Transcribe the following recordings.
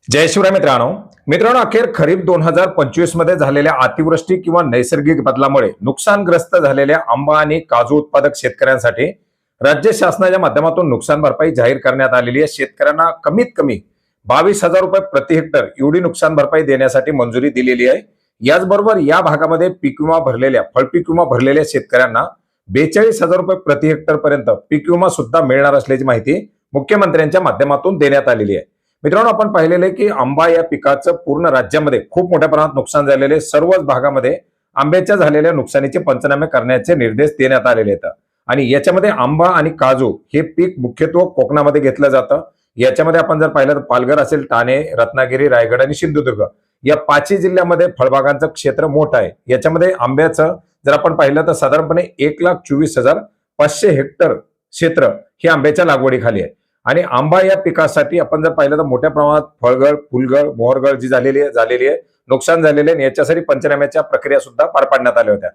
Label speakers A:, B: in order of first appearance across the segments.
A: जय शिवराय मित्रांनो अखेर खरीप 2025 मध्ये झालेल्या अतिवृष्टी किंवा नैसर्गिक बदलामुळे नुकसानग्रस्त झालेल्या आंबा आणि काजू उत्पादक शेतकऱ्यांसाठी राज्य शासनाच्या माध्यमातून नुकसान भरपाई जाहीर करण्यात आलेली आहे। शेतकऱ्यांना कमीत कमी 22,000 रुपये प्रति हेक्टर एवढी नुकसान भरपाई देण्यासाठी मंजुरी दिलेली आहे। याचबरोबर या भागामध्ये पीक विमा भरलेल्या फळपीक विमा भरलेल्या शेतकऱ्यांना 42,000 रुपये प्रति हेक्टर पर्यंत पीक विमा सुद्धा मिळणार असल्याची माहिती मुख्यमंत्र्यांच्या माध्यमातून देण्यात आलेली आहे। मित्रांनो, आपण पाहिलेलं आहे की आंबा या पिकाचं पूर्ण राज्यामध्ये खूप मोठ्या प्रमाणात नुकसान झालेले, सर्वच भागामध्ये आंब्याच्या झालेल्या नुकसानीचे पंचनामे करण्याचे निर्देश देण्यात आलेले आहेत। आणि याच्यामध्ये आंबा आणि काजू हे पीक मुख्यत्वे कोकणामध्ये घेतलं जातं। याच्यामध्ये आपण जर पाहिलं तर पालघर असेल, ठाणे, रत्नागिरी, रायगड आणि सिंधुदुर्ग या पाचही जिल्ह्यामध्ये फळबागांचं क्षेत्र मोठं आहे। याच्यामध्ये आंब्याचं जर आपण पाहिलं तर साधारणपणे 1,24,500 हेक्टर क्षेत्र हे आंब्याच्या लागवडीखाली आहे। आणि आंबा या पिकासाठी आपण जर पाहिलं तर मोठ्या प्रमाणात फळगळ, फुलगळ, मोहरगळ जी झालेली आहे, नुकसान झालेले आहे। याच्यासाठी पंचनाम्याच्या प्रक्रिया सुद्धा पार पाडण्यात आल्या होत्या।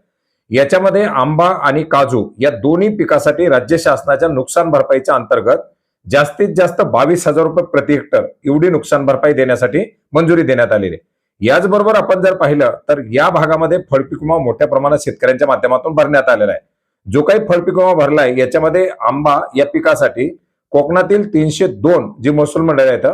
A: याच्यामध्ये आंबा आणि काजू या दोन्ही पिकासाठी राज्य शासनाच्या नुकसान भरपाईच्या अंतर्गत जास्तीत जास्त 22,000 रुपये प्रति हेक्टर एवढी नुकसान भरपाई देण्यासाठी मंजुरी देण्यात आलेली आहे। याचबरोबर आपण जर पाहिलं तर या भागामध्ये फळपीक विमा मोठ्या प्रमाणात शेतकऱ्यांच्या माध्यमातून भरण्यात आलेला आहे। जो काही फळपीक विमा भरलाय याच्यामध्ये आंबा या पिकासाठी कोकणातील 302 जी महसूल मंडळे आहेत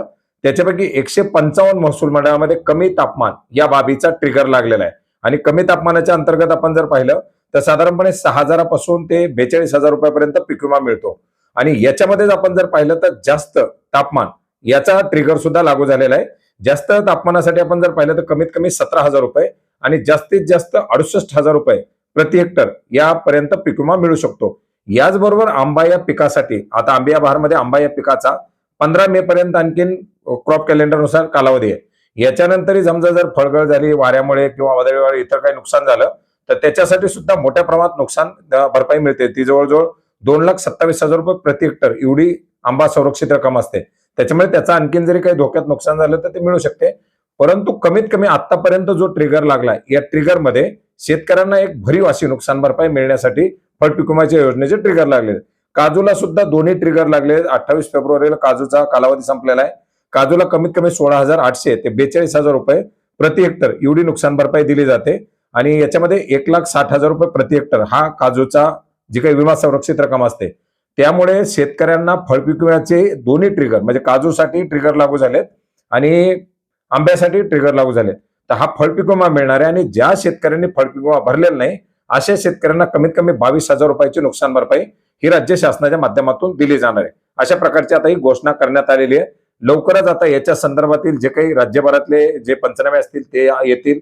A: त्याच्यापैकी 155 महसूल मंडळामध्ये कमी तापमान या बाबीचा ट्रिगर लागलेला आहे। आणि कमी तापमानाच्या अंतर्गत आपण जर पाहिलं तर साधारणपणे 6,000 पासून ते 42,000 रुपयापर्यंत पीक विमा मिळतो। आणि याच्यामध्ये आपण जर पाहिलं तर जास्त तापमान याचा ट्रिगर सुद्धा लागू झालेला आहे। जास्त तापमानासाठी आपण जर पाहिलं तर कमीत कमी 17,000 रुपये आणि जास्तीत जास्त 68,000 रुपये प्रति हेक्टर यापर्यंत पीक विमा मिळू शकतो। याचबरोबर आंबा या पिकासाठी आता आंबा बहारमध्ये आंबा या पिकाचा 15 मे पर्यंत आणखीन क्रॉप कॅलेंडरनुसार कालावधी आहे। याच्यानंतरही समजा जर फळगळ झाली, वाऱ्यामुळे किंवा वादळीमुळे इतर काही नुकसान झालं तर त्याच्यासाठी सुद्धा मोठ्या प्रमाणात नुकसान भरपाई मिळते। ती जवळजवळ 2,27,000 रुपये प्रति हेक्टर एवढी आंबा संरक्षित रक्कम असते। त्याच्यामुळे त्याचा आणखीन जरी काही धोक्यात नुकसान झालं तर ते मिळू शकते। परंतु कमीत कमी आतापर्यंत जो ट्रिगर लागलाय या ट्रिगरमध्ये शेतकऱ्यांना एक भरीव अशी नुकसान भरपाई मिळण्यासाठी फळपीक विम्याच्या योजनेचे ट्रिगर लागले। काजूला सुद्धा दोन्ही ट्रिगर लागले। 28 फेब्रुवारीला काजूचा कालावधी संपलेला आहे। काजूला कमीत कमी 16,800 ते 42,000 रुपये प्रति हेक्टर एवढी नुकसान भरपाई दिली जाते। आणि याच्यामध्ये 1,60,000 रुपये प्रति हेक्टर हा काजूचा जी काही विमा संरक्षित रक्कम असते। त्यामुळे शेतकऱ्यांना फळपीक विम्याचे दोन्ही ट्रिगर म्हणजे काजूसाठी ट्रिगर लागू झालेत आणि आंब्यासाठी ट्रिगर लागू झाले। तर हा फळपीक विमा मिळणार आहे। आणि ज्या शेतकऱ्यांनी फळपीक विमा भरलेला नाही अशा शेतकऱ्यांना कमीत कमी 22,000 रुपयाची नुकसान भरपाई ही राज्य शासनाच्या माध्यमातून दिली जाणार आहे। अशा प्रकारची आता ही घोषणा करण्यात आलेली आहे। लवकरच आता याच्या संदर्भातील जे काही राज्यभरातले जे पंचनामे असतील ते येतील,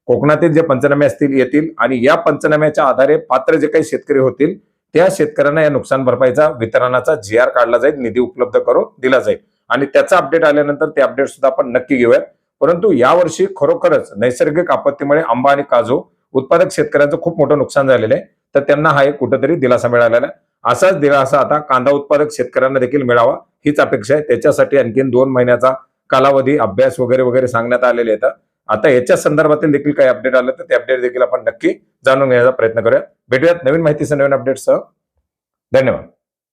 A: कोकणातील जे पंचनामे असतील येतील आणि या पंचनाम्याच्या आधारे पात्र जे काही शेतकरी होतील त्या शेतकऱ्यांना या नुकसान भरपाईचा वितरणाचा GR काढला जाईल, निधी उपलब्ध करून दिला जाईल। आणि त्याचा अपडेट आल्यानंतर ते अपडेट सुद्धा आपण नक्की घेऊयात। परंतु यावर्षी खरोखरच नैसर्गिक आपत्तीमुळे आंबा आणि काजू उत्पादक शेतकऱ्यांचं खूप मोठं नुकसान झालेलं आहे। तर त्यांना हा एक कुठेतरी दिलासा मिळालेला आहे। असाच दिलासा आता कांदा उत्पादक शेतकऱ्यांना देखील मिळावा हीच अपेक्षा आहे। त्याच्यासाठी आणखीन 2 महिन्याचा कालावधी, अभ्यास वगैरे वगैरे सांगण्यात आलेले आहेत। आता याच्या संदर्भातील देखील काही अपडेट आलं तर ते अपडेट देखील आपण नक्की जाणून घेण्याचा प्रयत्न करूया। भेटूयात नवीन माहितीसह, नवीन अपडेटसह। धन्यवाद।